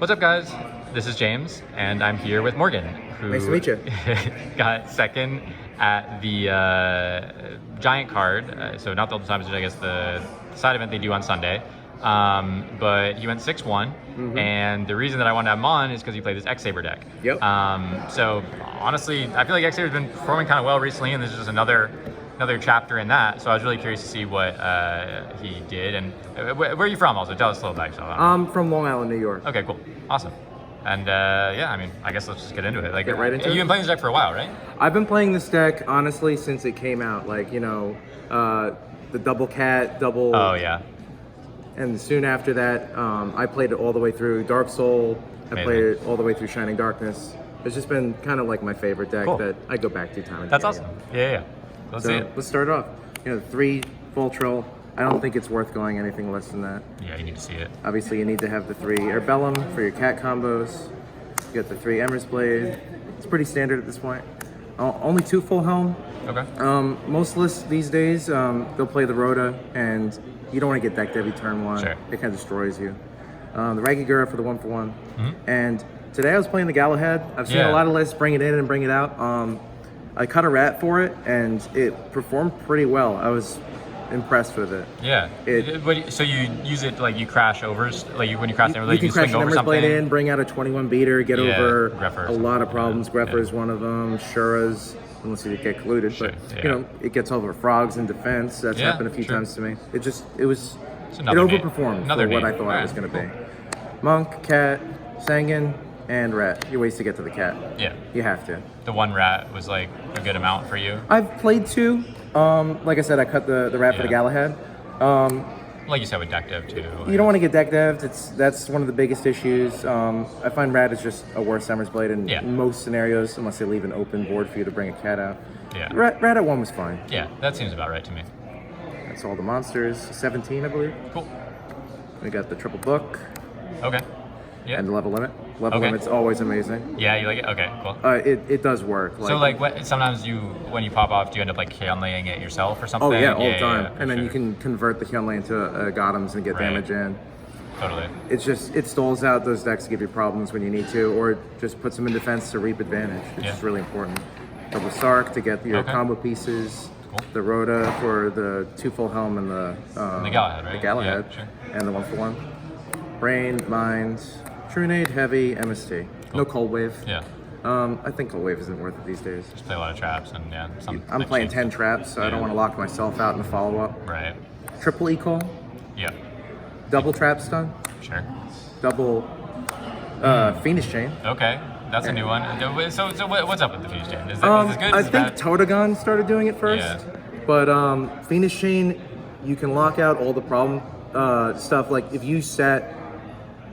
What's up, guys? This is James, and I'm here with Morgan, who Nice to meet you. got second at the giant card. So not the Ultimate Times, I guess the side event they do on Sunday. But he went 6-1, and the reason that I wanted to have him on is because he played this x-saber deck. Yep. So honestly, I feel like x-saber's been performing kind of well recently, and this is just another chapter in that. So I was really curious to see what he did. And where are you from? Also, tell us a little bit. I'm from Long Island, New York. Okay, cool, awesome. And yeah, I mean, I guess let's just get into it. Like, Get right into you've it? been playing this deck for a while, right? I've been playing this deck honestly since it came out. Like, you know, the double cat, double. Oh yeah. And soon after that, I played it all the way through Dark Soul. I played it all the way through Shining Darkness. It's just been kind of like my favorite deck that I go back to time and That's again. awesome. Yeah. Let's see it. Let's start off. You know, 3 full trill. I don't think it's worth going anything less than that. Yeah, you need to see it. Obviously, you need to have the 3 Herbellum for your cat combos. You got the 3 Emmer's Blade. It's pretty standard at this point. Only 2 full helm. Okay. Most lists these days, they'll play the Rhoda, and you don't want to get decked every turn 1. Sure. It kind of destroys you. The Ragigura for the 1-for-1. And today I was playing the Galahad. I've seen a lot of lists bring it in and bring it out. I cut a rat for it, and it performed pretty well. I was impressed with it. Yeah. So you use it like you crash overs, like when you crash You like can you crash swing an over Emmer's something. Blade in, bring out a 21 beater, get over Greffer a lot of problems. Yeah. Greffer is one of them. Shura's, unless you get colluded, but you know, it gets over frogs in defense. That's happened a few times to me. It overperformed for what I thought it was going to be. Monk, cat, Sangan, and rat. Your ways to get to the cat. Yeah. You have to. The 1 rat was like a good amount for you. I've played 2. Like I said, I cut the rat for the Galahad. Like you said with deck dev too. You don't want to get deck devved. That's one of the biggest issues. I find rat is just a worse Emmer's Blade in most scenarios, unless they leave an open board for you to bring a cat out. Yeah. Rat at 1 was fine. Yeah, that seems about right to me. That's all the monsters. 17, I believe. Cool. We got the triple book. Okay. Yeah. And the level limit. Level limit's always amazing. Yeah, you like it? Okay, cool. It does work. So like sometimes when you pop off, do you end up like Hyunlaying it yourself or something? Oh yeah, all the time. Yeah, and then you can convert the Hyunlei into Gotems and get damage in. Totally. It's just, it stalls out those decks to give you problems when you need to, or just puts them in defense to reap advantage. It's just really important. Double Sark to get your combo pieces. Cool. The Rhoda for the 2 full helm and the Galahad, right? The Galahad, and the 1-for-1. Brain, Mind, Trunade, Heavy, MST. Cool. No Cold Wave. Yeah. I think Cold Wave isn't worth it these days. Just play a lot of traps and I'm playing 10 traps, so I don't want to lock myself out in the follow-up. Right. Triple E-Call. Yeah. Double Trap Stun. Sure. Double Phoenix Chain. Okay. That's a new one. So what's up with the Phoenix Chain? Is this good? I think Totagon started doing it first. But Phoenix Chain, you can lock out all the problem stuff. Like if you set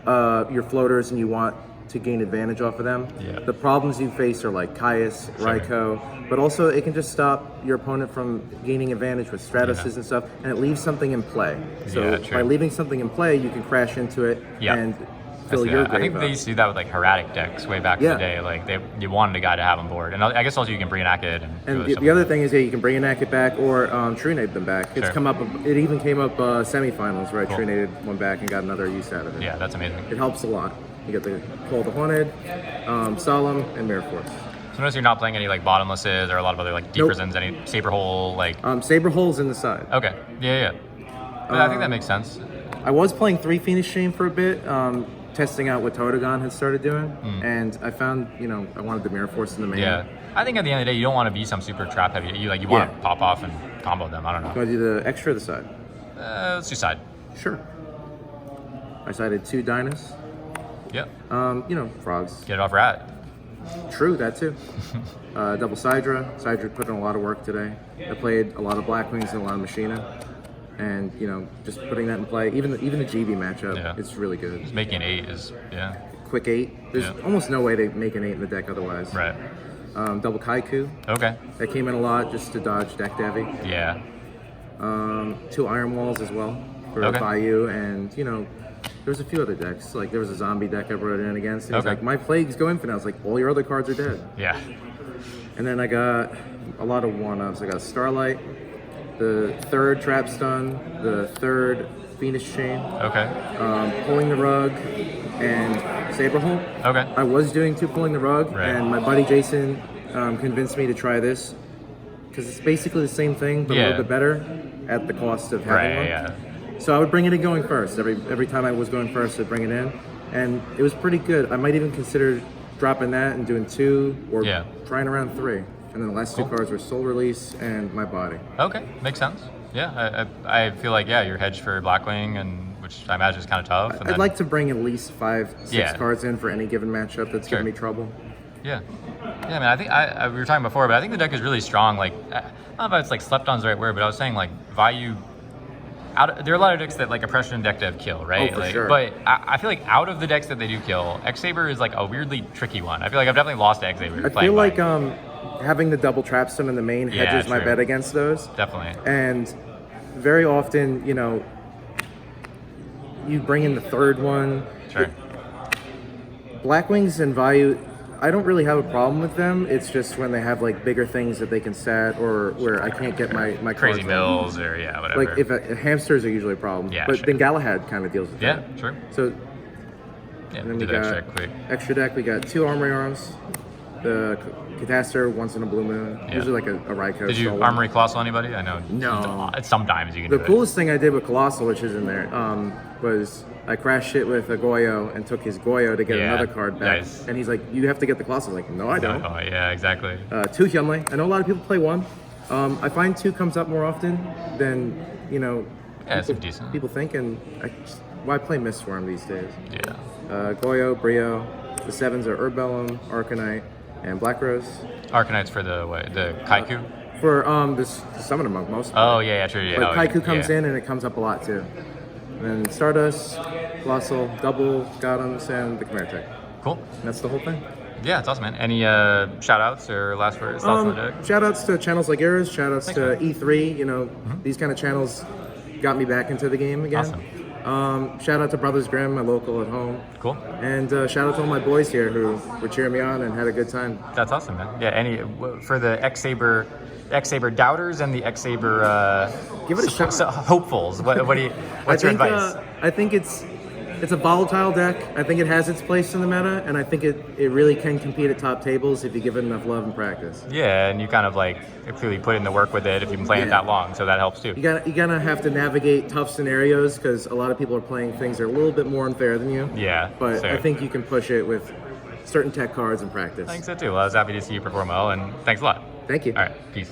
your floaters and you want to gain advantage off of them, the problems you face are like Caius, Raikou, but also it can just stop your opponent from gaining advantage with Stratuses and stuff, and it leaves something in play. So by leaving something in play, you can crash into it and fill your grave I think up. they used to do that with like Herratic decks way back in the day. Like you wanted a guy to have on board, and I guess also you can bring an Akid and the other thing is that you can bring an Akid back or Trunade them back. It's come up. It even came up semifinals where I Trunaded one back and got another use out of it. Yeah, that's amazing. It helps a lot. You got the Call the Haunted, Solemn, and Mirror Force. So notice you're not playing any like bottomlesses or a lot of other like deep prisons, any Saber Hole like. Saber Hole's in the side. Okay. Yeah. But I think that makes sense. I was playing 3 Phoenix Chain for a bit. Testing out what Totagon had started doing, and I found, I wanted the Mirror Force in the main. Yeah, I think at the end of the day, you don't want to be some super trap heavy. You want to pop off and combo them. I don't know. Do I do the extra or the side? Let's do side. Sure. I sided 2 Dynas. Yep. Frogs. Get it off rat. True, that too. Double Sidra. Sidra put in a lot of work today. I played a lot of Blackwings and a lot of Machina. And just putting that in play, even the GB matchup, it's really good. Just making an 8 is quick 8. There's almost no way to make an 8 in the deck otherwise. Right. Double Kaiku. Okay. That came in a lot just to dodge deck davy. Yeah. 2 Iron Walls as well for Bayou, and there was a few other decks. Like there was a zombie deck I brought it in against. And he's like, my plagues go infinite. I was like, all your other cards are dead. Yeah. And then I got a lot of 1-ups. I got Starlight, the 3rd Trap Stun, the 3rd Phoenix Chain. Okay. Pulling the Rug, and Saber Hole. Okay. I was doing two pulling the rug, Right. and my buddy Jason convinced me to try this because it's basically the same thing, but a little bit better at the cost of having one. Yeah. So I would bring it in going first. Every time I was going first, I'd bring it in, and it was pretty good. I might even consider dropping that and doing two, or trying around three. And then the last two cards were Soul Release and My Body. Okay, makes sense. Yeah, I feel like you're hedged for Blackwing, and which I imagine is kind of tough. I'd like to bring at least 5-6 cards in for any given matchup that's giving me trouble. Yeah. Yeah, man, I think we were talking before, but I think the deck is really strong. Like, I don't know if it's like slept on is the right word, but I was saying like value. There are a lot of decks that like Oppression deck to kill, right? Oh, for like, sure. But I feel like out of the decks that they do kill, X-Saber is like a weirdly tricky one. I feel like I've definitely lost to X-Saber. I feel like having the double trapstone in the main hedges my bet against those. Definitely. And very often, you know, you bring in the third one. Sure. Blackwings and value, I don't really have a problem with them. It's just when they have like bigger things that they can set, or where I can't get my crazy cards mills or whatever. Like if hamsters are usually a problem. Yeah, but then Galahad kind of deals with that. Yeah, sure. So yeah, and then do we the got extra deck quick. extra deck. We got 2 Armory Arms, the Catastor, once in a blue moon. Usually like a Raikou. Did you Armory Colossal anybody? I know. No. Sometimes you can The do coolest thing I did with Colossal, which is in there, was I crashed it with a Goyo and took his Goyo to get another card back. Nice. And he's like, "You have to get the Colossal." I'm like, "No, I don't." Oh, yeah, exactly. 2 Hyunlei. I know a lot of people play 1. I find 2 comes up more often than it's decent. people think, and why play Mistform these days? Yeah. Goyo, Brio. The 7s are Urbellum, Arcanite, and Black Rose. Arcanite's for the Kaiku? For the Summoner Monk, most. Oh, yeah, true. Yeah. But Kaiku comes in, and it comes up a lot too. And then Stardust, Colossal, Double, Gotems, and the Chimera Tech. Cool. And that's the whole thing. Yeah, it's awesome, man. Any shout outs or last words, thoughts on the deck? Shout outs to channels like yours, shout outs to E3. These kind of channels got me back into the game again. Awesome. Shout out to Brothers Grimm, my local at home. Cool. And shout out to all my boys here who were cheering me on and had a good time. That's awesome, man. Yeah, for the X-Saber doubters and the X-Saber give it a shot. Hopefuls. What's your advice? I think it's a volatile deck. I think it has its place in the meta, and I think it really can compete at top tables if you give it enough love and practice. Yeah, and you kind of like clearly put in the work with it if you've been playing it that long, so that helps too. You gotta have to navigate tough scenarios because a lot of people are playing things that are a little bit more unfair than you. Yeah. But I think you can push it with certain tech cards and practice. I think so too. Well, I was happy to see you perform well, and thanks a lot. Thank you. All right, peace.